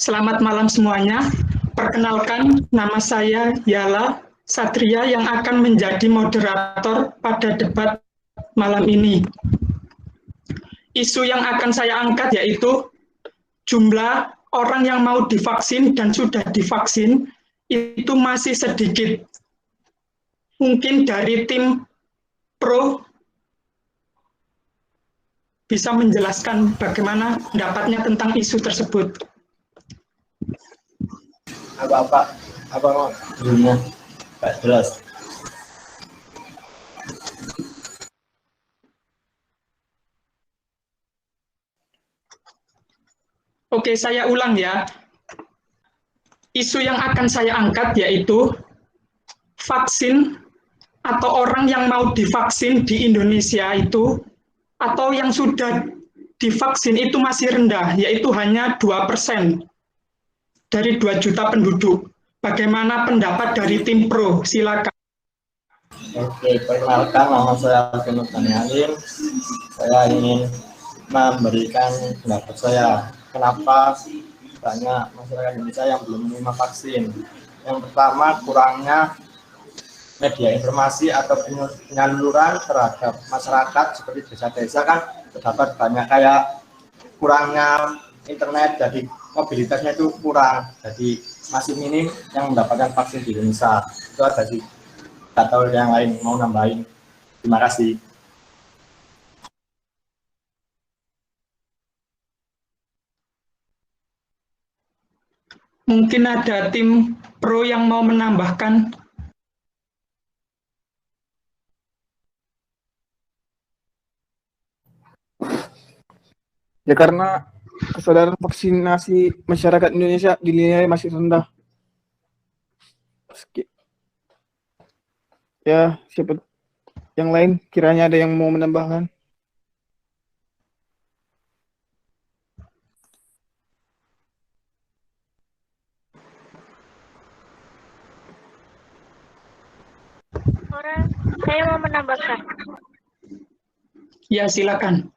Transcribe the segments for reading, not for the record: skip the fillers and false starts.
Selamat malam semuanya. Perkenalkan, nama saya Yala Satria yang akan menjadi moderator pada debat malam ini. Isu yang akan saya angkat yaitu jumlah orang yang mau divaksin dan sudah divaksin itu masih sedikit. Mungkin dari tim pro bisa menjelaskan bagaimana pendapatnya tentang isu tersebut. Apa judulnya nggak jelas. Oke, saya ulang ya. Isu yang akan saya angkat yaitu vaksin atau orang yang mau divaksin di Indonesia itu atau yang sudah divaksin itu masih rendah, yaitu hanya 2% dari 2 juta penduduk. Bagaimana pendapat dari tim pro? Silakan. Oke, perkenalkan nama saya Alvin Halim. Saya ingin memberikan pendapat saya kenapa banyak masyarakat Indonesia yang belum menerima vaksin. Yang pertama, kurangnya media informasi atau penyaluran terhadap masyarakat seperti desa-desa kan terdapat banyak kayak kurangnya internet, jadi mobilitasnya itu kurang, jadi masih minim yang mendapatkan vaksin di Indonesia. Itu ada sih, atau yang lain mau nambahin. Terima kasih. Mungkin ada tim pro yang mau menambahkan. Ya karena kesadaran vaksinasi masyarakat Indonesia dinilai masih rendah. Ya, siapa yang lain kiranya ada yang mau menambahkan? Saya mau menambahkan. Ya, silakan.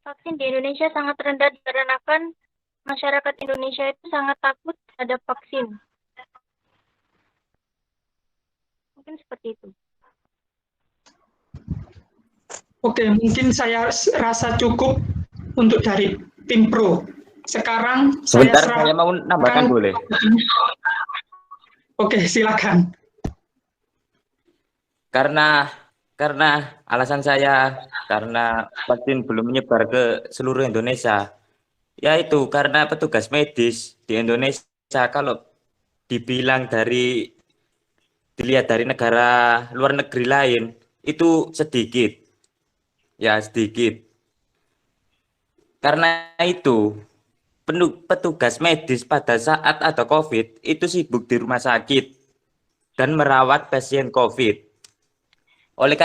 Vaksin di Indonesia sangat rendah dikarenakan masyarakat Indonesia itu sangat takut terhadap vaksin. Mungkin seperti itu. Oke, mungkin saya rasa cukup untuk dari tim pro. Sekarang sebentar, saya mau nambahkan boleh? Oke, silakan. Karena alasan saya karena vaksin belum menyebar ke seluruh Indonesia, yaitu karena petugas medis di Indonesia kalau dibilang dilihat dari negara luar negeri lain itu sedikit, ya sedikit. Karena itu petugas medis pada saat ada COVID itu sibuk di rumah sakit dan merawat pasien COVID. Oleh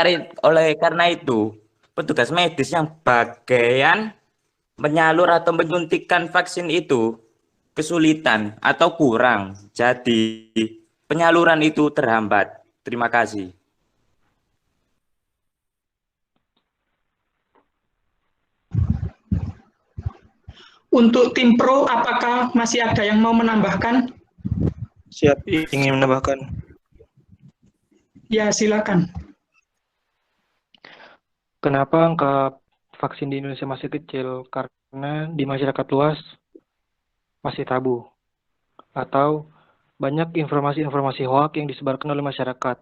karena itu, petugas medis yang bagian menyalur atau menyuntikkan vaksin itu kesulitan atau kurang. Jadi, penyaluran itu terhambat. Terima kasih. Untuk tim pro, apakah masih ada yang mau menambahkan? Siap, ingin menambahkan. Ya, silakan. Kenapa angka vaksin di Indonesia masih kecil? Karena di masyarakat luas masih tabu. Atau banyak informasi-informasi hoax yang disebarkan oleh masyarakat.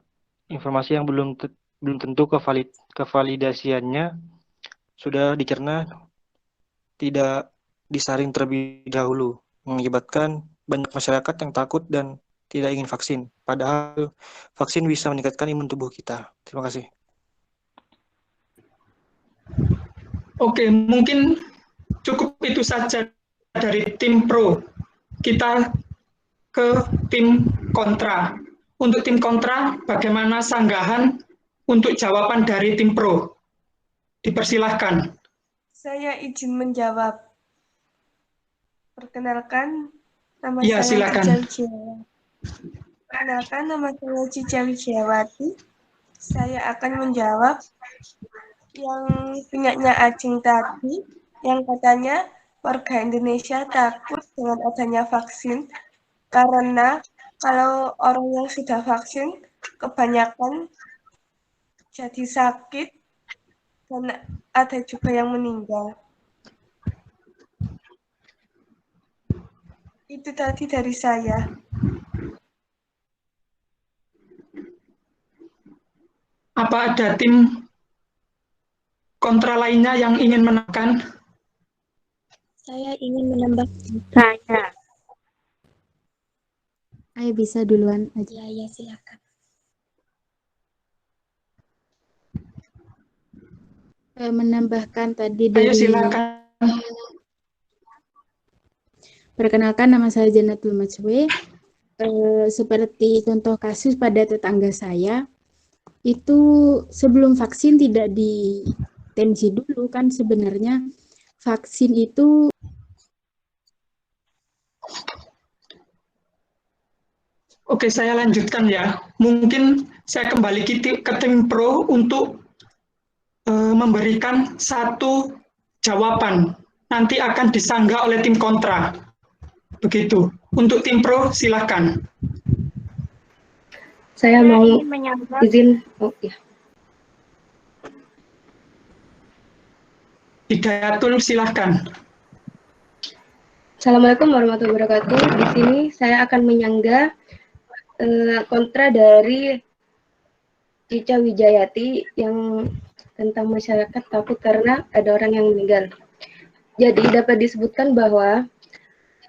Informasi yang belum tentu kevalidasiannya sudah dicerna, tidak disaring terlebih dahulu, mengakibatkan banyak masyarakat yang takut dan tidak ingin vaksin. Padahal vaksin bisa meningkatkan imun tubuh kita. Terima kasih. Oke, mungkin cukup itu saja dari tim pro. Kita ke tim kontra. Untuk tim kontra, bagaimana sanggahan untuk jawaban dari tim pro? Dipersilahkan. Saya izin menjawab. Perkenalkan, nama Ya, saya silakan. Cica Wijayawati. Saya akan menjawab yang punyanya Acing tadi, yang katanya warga Indonesia takut dengan adanya vaksin karena kalau orang yang sudah vaksin kebanyakan jadi sakit dan ada juga yang meninggal. Itu tadi dari saya. Apa ada tim kontra lainnya yang ingin menekan? Saya ingin menambahkan. Saya. Ayo bisa duluan aja. Ya, silakan. Menambahkan tadi Ayo dari. silakan. Perkenalkan, nama saya Janatul Majwe. Seperti contoh kasus pada tetangga saya, itu sebelum vaksin tidak ditensi dulu kan sebenarnya vaksin itu. Oke, saya lanjutkan ya. Mungkin saya kembali ke tim pro untuk memberikan satu jawaban. Nanti akan disanggah oleh tim kontra. Begitu. Untuk tim pro, silakan. Saya mau ingin menyanggah. izin. Oh ya. Hidayatul, silakan. Assalamualaikum warahmatullahi wabarakatuh. Di sini saya akan menyanggah kontra dari Cica Wijayati yang tentang masyarakat takut karena ada orang yang meninggal. Jadi dapat disebutkan bahwa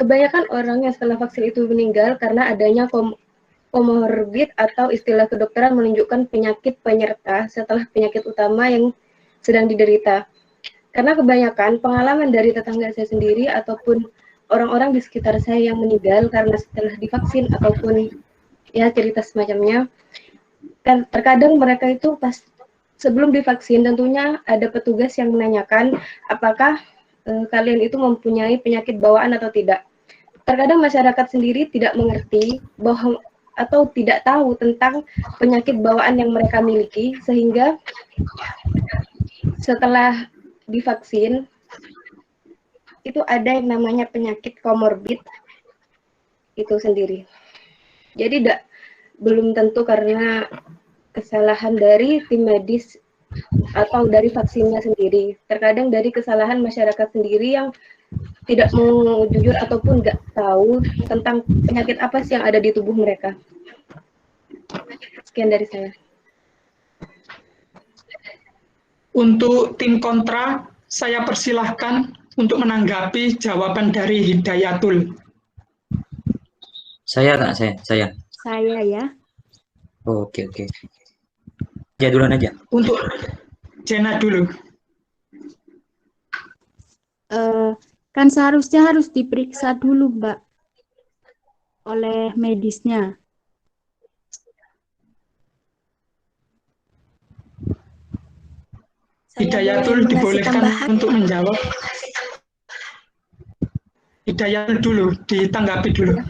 kebanyakan orang yang setelah vaksin itu meninggal karena adanya komorbid atau istilah kedokteran menunjukkan penyakit penyerta setelah penyakit utama yang sedang diderita. Karena kebanyakan pengalaman dari tetangga saya sendiri ataupun orang-orang di sekitar saya yang meninggal karena setelah divaksin ataupun ya cerita semacamnya, kan terkadang mereka itu pas sebelum divaksin tentunya ada petugas yang menanyakan apakah kalian itu mempunyai penyakit bawaan atau tidak. Terkadang masyarakat sendiri tidak mengerti bahwa atau tidak tahu tentang penyakit bawaan yang mereka miliki, sehingga setelah divaksin itu ada yang namanya penyakit komorbid itu sendiri. Jadi belum tentu karena kesalahan dari tim medis atau dari vaksinnya sendiri. Terkadang dari kesalahan masyarakat sendiri yang tidak mau jujur ataupun nggak tahu tentang penyakit apa sih yang ada di tubuh mereka. Sekian dari saya. Untuk tim kontra, saya persilahkan untuk menanggapi jawaban dari Hidayatul. Saya nggak, saya. Saya ya. Oh, oke. Ya duluan aja. Untuk Jena dulu. Kan seharusnya harus diperiksa dulu, Mbak, oleh medisnya. Hidayatul dibolehkan untuk menjawab. Hidayatul dulu, ditanggapi dulu.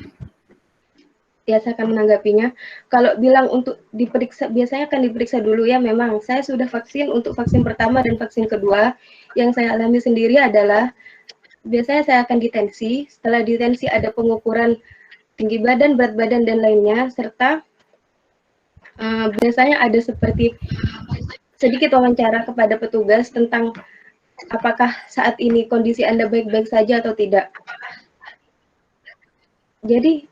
Ya, saya akan menanggapinya. Kalau bilang untuk diperiksa, biasanya akan diperiksa dulu ya. Memang saya sudah vaksin untuk vaksin pertama dan vaksin kedua. Yang saya alami sendiri adalah biasanya saya akan ditensi. Setelah ditensi ada pengukuran tinggi badan, berat badan, dan lainnya. Serta biasanya ada seperti sedikit wawancara kepada petugas tentang apakah saat ini kondisi Anda baik-baik saja atau tidak. Jadi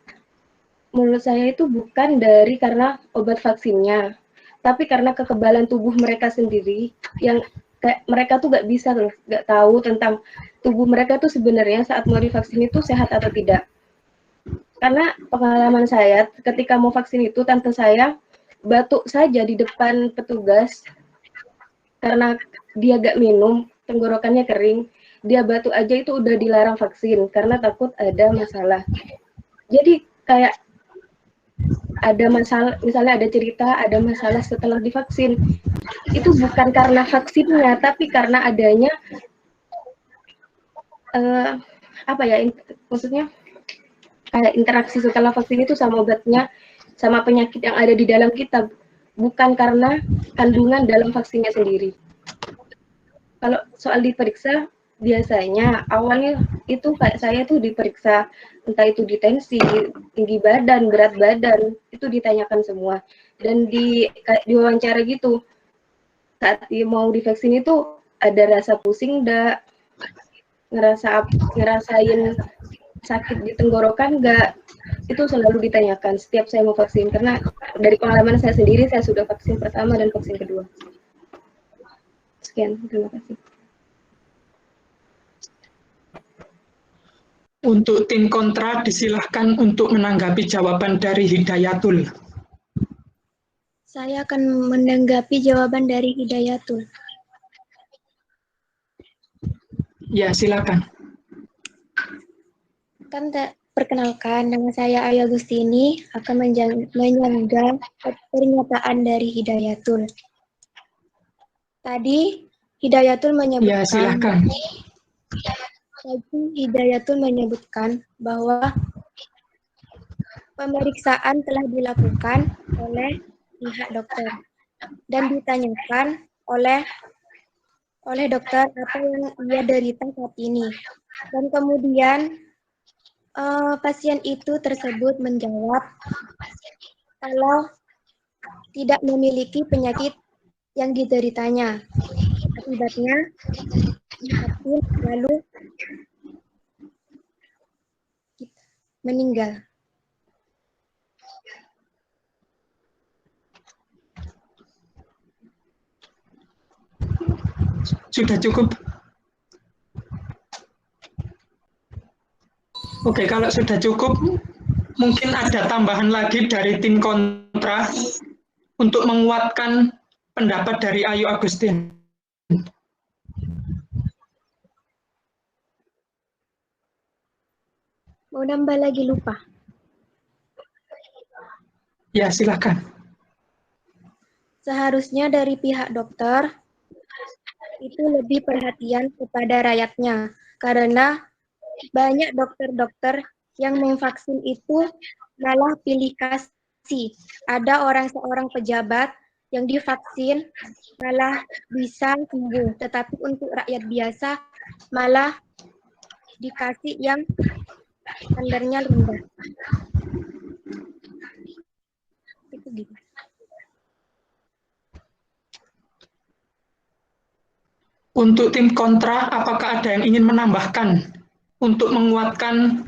menurut saya itu bukan dari karena obat vaksinnya, tapi karena kekebalan tubuh mereka sendiri yang kayak mereka tuh nggak bisa loh, nggak tahu tentang tubuh mereka tuh sebenarnya saat mau divaksin itu sehat atau tidak. Karena pengalaman saya ketika mau vaksin itu tante saya batuk saja di depan petugas karena dia gak minum, tenggorokannya kering, dia batuk aja itu udah dilarang vaksin karena takut ada masalah. Jadi kayak ada masalah, misalnya ada cerita, ada masalah setelah divaksin. Itu bukan karena vaksinnya, tapi karena adanya maksudnya kayak interaksi setelah vaksin itu sama obatnya, sama penyakit yang ada di dalam kita, bukan karena kandungan dalam vaksinnya sendiri. Kalau soal diperiksa, biasanya awalnya itu kayak saya tuh diperiksa, entah itu di tensi, tinggi badan, berat badan, itu ditanyakan semua. Dan kayak diwawancara gitu, saat mau divaksin itu ada rasa pusing enggak, ngerasain sakit di tenggorokan enggak, itu selalu ditanyakan setiap saya mau vaksin, karena dari pengalaman saya sendiri, saya sudah vaksin pertama dan vaksin kedua. Sekian, terima kasih. Untuk tim kontra disilahkan untuk menanggapi jawaban dari Hidayatul. Saya akan menanggapi jawaban dari Hidayatul. Ya, silakan. Perkenalkan, nama saya Ayu Agustini, akan menyanggah pernyataan dari Hidayatul. Tadi Hidayatul Ya, silakan. Hidayatul menyebutkan bahwa pemeriksaan telah dilakukan oleh pihak dokter dan ditanyakan oleh dokter apa yang ia derita saat ini. Dan kemudian pasien itu tersebut menjawab kalau tidak memiliki penyakit yang dideritanya. Akibatnya divaksin lalu meninggal. Sudah cukup? Oke, kalau sudah cukup, mungkin ada tambahan lagi dari tim kontra untuk menguatkan pendapat dari Ayu Agustin. Mau nambah lagi lupa. Ya, silakan. Seharusnya dari pihak dokter itu lebih perhatian kepada rakyatnya, karena banyak dokter-dokter yang memvaksin itu malah pilih kasih. Ada seorang pejabat yang divaksin malah bisa sembuh, tetapi untuk rakyat biasa malah dikasih yang standarnya rendah. Itu gitu. Untuk tim kontra, apakah ada yang ingin menambahkan untuk menguatkan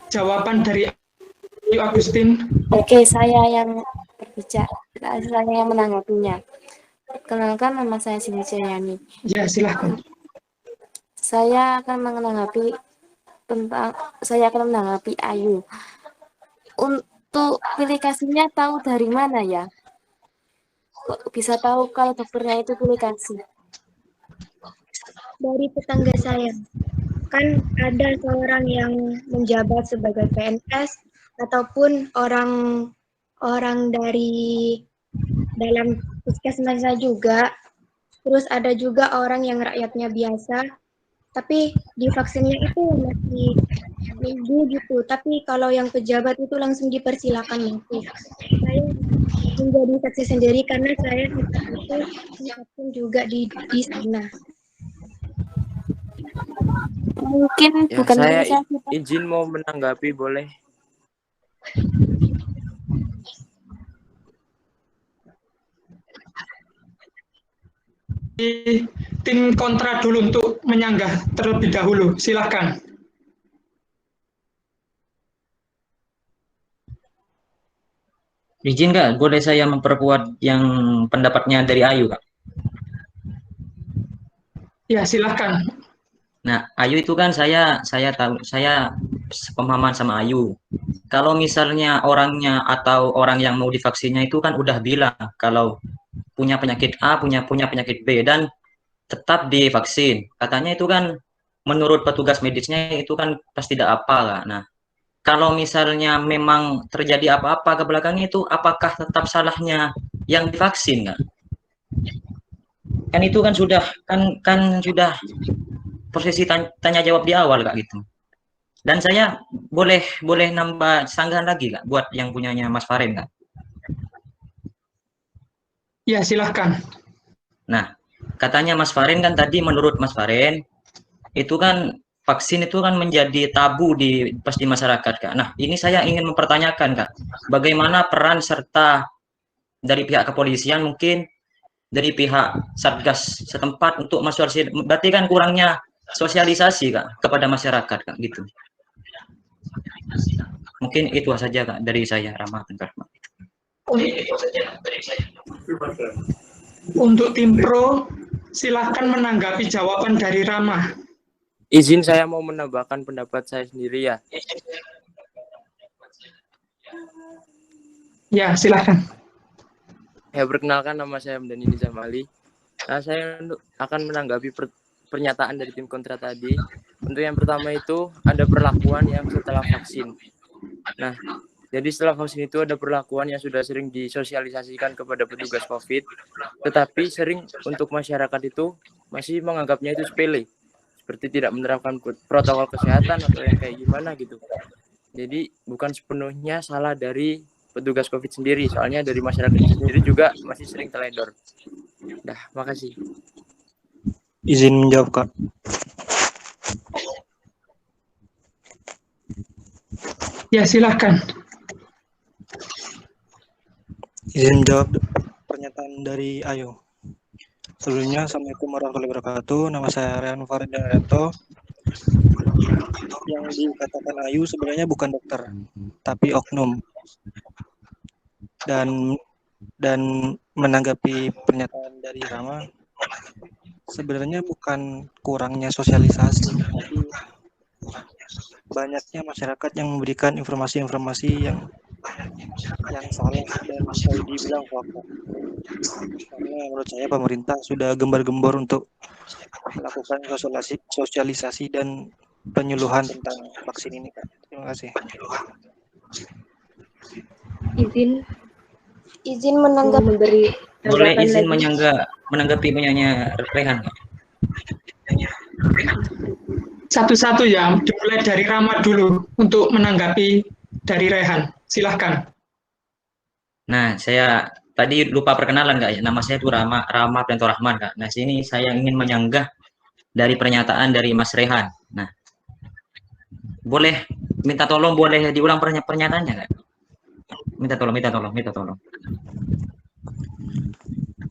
jawaban dari Ayu Agustin? Oke, saya yang berbicara, saya yang menanggapinya. Perkenalkan, nama saya Cindy Ciryani. Ya, silahkan. Saya akan menanggapi Ayu. Untuk pilih kasihnya tahu dari mana ya? Kok bisa tahu kalau dokternya itu pilih kasih? Dari tetangga saya. Kan ada seorang yang menjabat sebagai PNS ataupun orang dari dalam puskesmas juga. Terus ada juga orang yang rakyatnya biasa, tapi divaksinnya itu masih minggu gitu. Tapi kalau yang pejabat itu langsung dipersilakan masuk. Saya menjadi saksi sendiri karena saya itu divaksin juga di sana. Mungkin Ya, bukan saya imunisasi, Pak. izin mau menanggapi, boleh? Tim kontra dulu untuk menyanggah terlebih dahulu. Silakan. Izin Kak, boleh saya memperkuat yang pendapatnya dari Ayu Kak? Ya, silakan. Nah, Ayu itu kan saya tahu, saya sepemahaman sama Ayu. Kalau misalnya orangnya atau orang yang mau divaksinnya itu kan udah bilang kalau punya penyakit A, punya penyakit B dan tetap divaksin. Katanya itu kan menurut petugas medisnya itu kan pasti tidak apa Kak. Nah, kalau misalnya memang terjadi apa-apa ke belakangnya itu apakah tetap salahnya yang divaksin Kak? Kan itu kan sudah sudah posisi tanya jawab di awal Kak gitu. Dan saya boleh nambah sanggahan lagi Kak buat yang punyanya Mas Faren Kak. Ya, silahkan. Nah, katanya Mas Farin kan tadi, menurut Mas Farin itu kan vaksin itu kan menjadi tabu di masyarakat, Kak. Nah, ini saya ingin mempertanyakan, Kak, bagaimana peran serta dari pihak kepolisian, mungkin dari pihak Satgas setempat untuk masyarakat, berarti kan kurangnya sosialisasi, Kak, kepada masyarakat, Kak, gitu. Mungkin itu saja, Kak, dari saya, Rama. Untuk tim pro, silahkan menanggapi jawaban dari Rama. Izin saya mau menambahkan pendapat saya sendiri ya. Ya, silahkan. Ya, perkenalkan nama saya Hamdani Nizam Ali. Nah, saya akan menanggapi pernyataan dari tim kontra tadi. Untuk yang pertama itu ada perlakuan yang setelah vaksin. Nah, jadi setelah vaksin itu ada perlakuan yang sudah sering disosialisasikan kepada petugas COVID, tetapi sering untuk masyarakat itu masih menganggapnya itu sepele. Seperti tidak menerapkan protokol kesehatan atau yang kayak gimana gitu. Jadi bukan sepenuhnya salah dari petugas COVID sendiri, soalnya dari masyarakat sendiri juga masih sering teledor. Dah, makasih. Izin menjawab, Kak. Ya, silahkan. Izin menjawab pernyataan dari Ayu. Sebelumnya, Assalamualaikum warahmatullahi wabarakatuh. Nama saya Rehan Farid Daryanto. Yang dikatakan Ayu sebenarnya bukan dokter, tapi oknum. Dan menanggapi pernyataan dari Rama, sebenarnya bukan kurangnya sosialisasi, tapi banyaknya masyarakat yang memberikan informasi-informasi yang salah dan bisa dibilang hoax. Karena menurut saya pemerintah sudah gembar-gembor untuk melakukan sosialisasi dan penyuluhan tentang vaksin ini, Kak. Terima kasih. Izin menanggapi boleh izin menanggapi punyanya Rehan. Satu-satu ya, dimulai dari Rama dulu untuk menanggapi dari Rehan. Silahkan. Nah, saya tadi lupa perkenalan, Kak. Nama saya itu Rama Pento Rahman, Kak. Nah, sini saya ingin menyanggah dari pernyataan dari Mas Rehan. Nah, boleh minta tolong, boleh diulang pernyataannya, Kak? Minta tolong.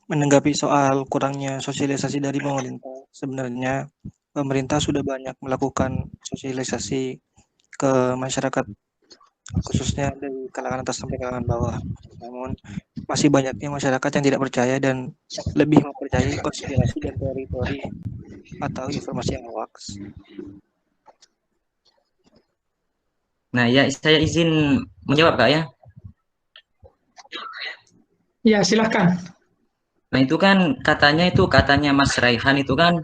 Menanggapi soal kurangnya sosialisasi dari pemerintah, sebenarnya pemerintah sudah banyak melakukan sosialisasi ke masyarakat, khususnya dari kalangan atas sampai kalangan bawah. Namun masih banyaknya masyarakat yang tidak percaya dan lebih mempercayai konspirasi dan teori-teori atau informasi yang hoax. Nah, ya saya izin menjawab, Kak, ya. Ya, silahkan. Nah, itu kan katanya Mas Raihan itu kan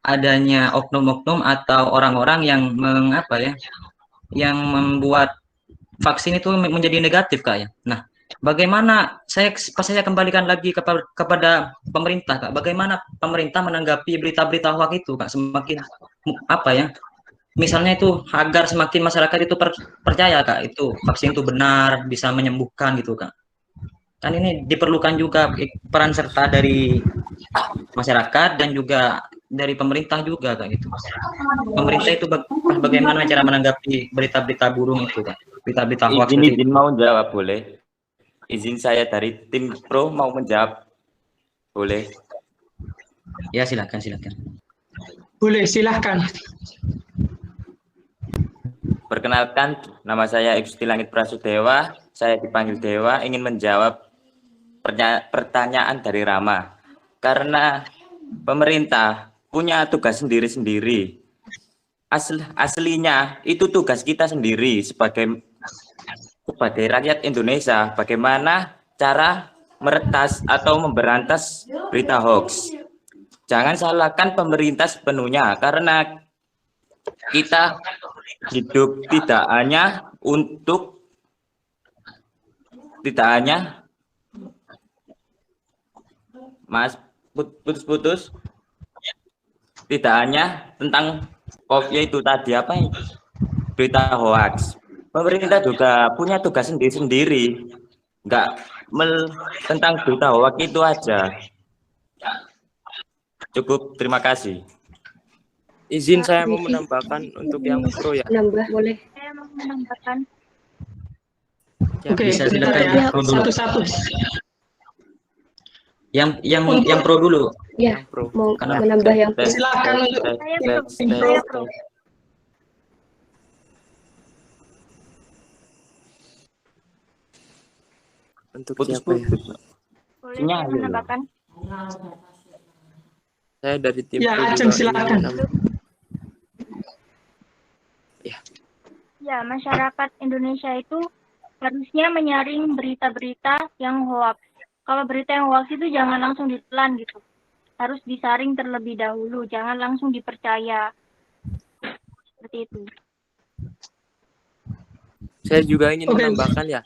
adanya oknum-oknum atau orang-orang yang yang membuat vaksin itu menjadi negatif, Kak, ya. Nah, bagaimana saya kembalikan lagi kepada pemerintah, Kak. Bagaimana pemerintah menanggapi berita-berita hoax itu, Kak? Semakin misalnya itu agar semakin masyarakat itu percaya, Kak, itu vaksin itu benar bisa menyembuhkan gitu, Kak. Kan ini diperlukan juga peran serta dari masyarakat dan juga dari pemerintah juga, Kak, gitu. Pemerintah itu bagaimana cara menanggapi berita-berita burung itu, Kak? Berita-berita hoax. Izin mau jawab, boleh? Izin saya dari tim pro mau menjawab, boleh? Ya, silakan. Boleh, silahkan. Perkenalkan, nama saya Igusti Langit Prasudewa. Saya dipanggil Dewa, ingin menjawab pertanyaan dari Rama. Karena pemerintah punya tugas sendiri-sendiri. Aslinya itu tugas kita sendiri sebagai rakyat Indonesia, bagaimana cara meretas atau memberantas berita hoax. Jangan salahkan pemerintah sepenuhnya, karena kita hidup tidak hanya putus-putus, tidak hanya tentang COVID itu tadi berita hoax. Pemerintah juga punya tugas sendiri-sendiri, nggak tentang berita hoax itu aja. Cukup, terima kasih. Izin saya mau menambahkan untuk yang pro ya. Menambah boleh. Saya mau menambahkan. Oke, Bisa bentar silakan ya, pro dulu. satu-satu. Yang pro dulu. Ya, pro. mau Karena menambah yang pro. Silakan untuk Saya pro. Untuk Putus siapa ya? Boleh saya menambahkan? Saya dari tim Ya, pro Ajeng, juga silakan. Ya, masyarakat Indonesia itu harusnya menyaring berita-berita yang hoax. Kalau berita yang hoax itu jangan langsung ditelan gitu. Harus disaring terlebih dahulu, jangan langsung dipercaya. Seperti itu. Saya juga ingin Oke. menambahkan ya.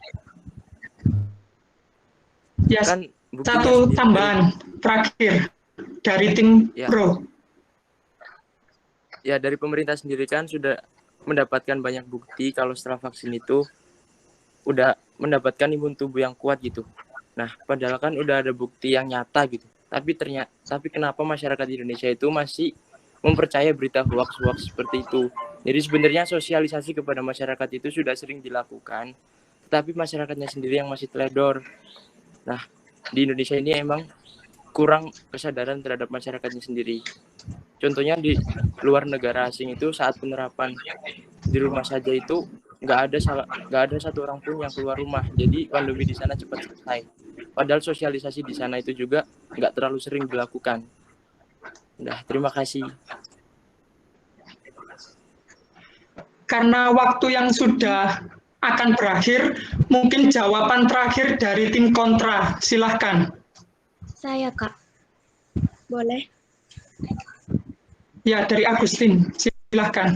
Ya, Kan buktinya satu sendiri tambahan terakhir dari tim Ya. pro. ya dari pemerintah sendiri kan sudah mendapatkan banyak bukti kalau setelah vaksin itu udah mendapatkan imun tubuh yang kuat gitu. Nah, padahal kan udah ada bukti yang nyata gitu. Tapi kenapa masyarakat Indonesia itu masih mempercayai berita hoax-hoax seperti itu? Jadi sebenarnya sosialisasi kepada masyarakat itu sudah sering dilakukan, tetapi masyarakatnya sendiri yang masih teledor. Nah, di Indonesia ini emang kurang kesadaran terhadap masyarakatnya sendiri. Contohnya di luar negara asing itu saat penerapan di rumah saja itu nggak ada satu orang pun yang keluar rumah. Jadi pandemi di sana cepat selesai. Padahal sosialisasi di sana itu juga nggak terlalu sering dilakukan. Nah, terima kasih. Karena waktu yang sudah akan berakhir, mungkin jawaban terakhir dari tim kontra. Silahkan. Saya, Kak. Boleh? Ya, dari Agustin. Silahkan.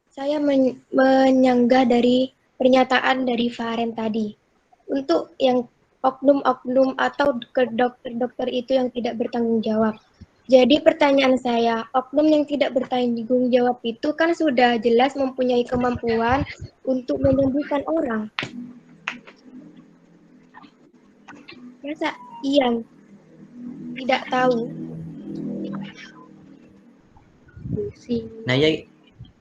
Saya menyanggah dari pernyataan dari Faren tadi. Untuk yang oknum-oknum atau ke dokter-dokter itu yang tidak bertanggung jawab. Jadi pertanyaan saya, oknum yang tidak bertanggung jawab itu kan sudah jelas mempunyai kemampuan untuk menyembuhkan orang. Masa iya tidak tahu? Nah ya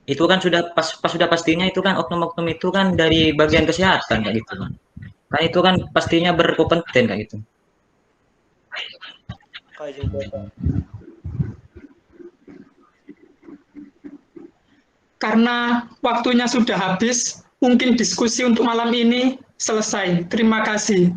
itu kan sudah sudah pastinya itu kan oknum-oknum itu kan dari bagian kesehatan kayak gitu kan. Kan itu kan pastinya berkompeten kayak gitu. Karena waktunya sudah habis, mungkin diskusi untuk malam ini selesai. Terima kasih.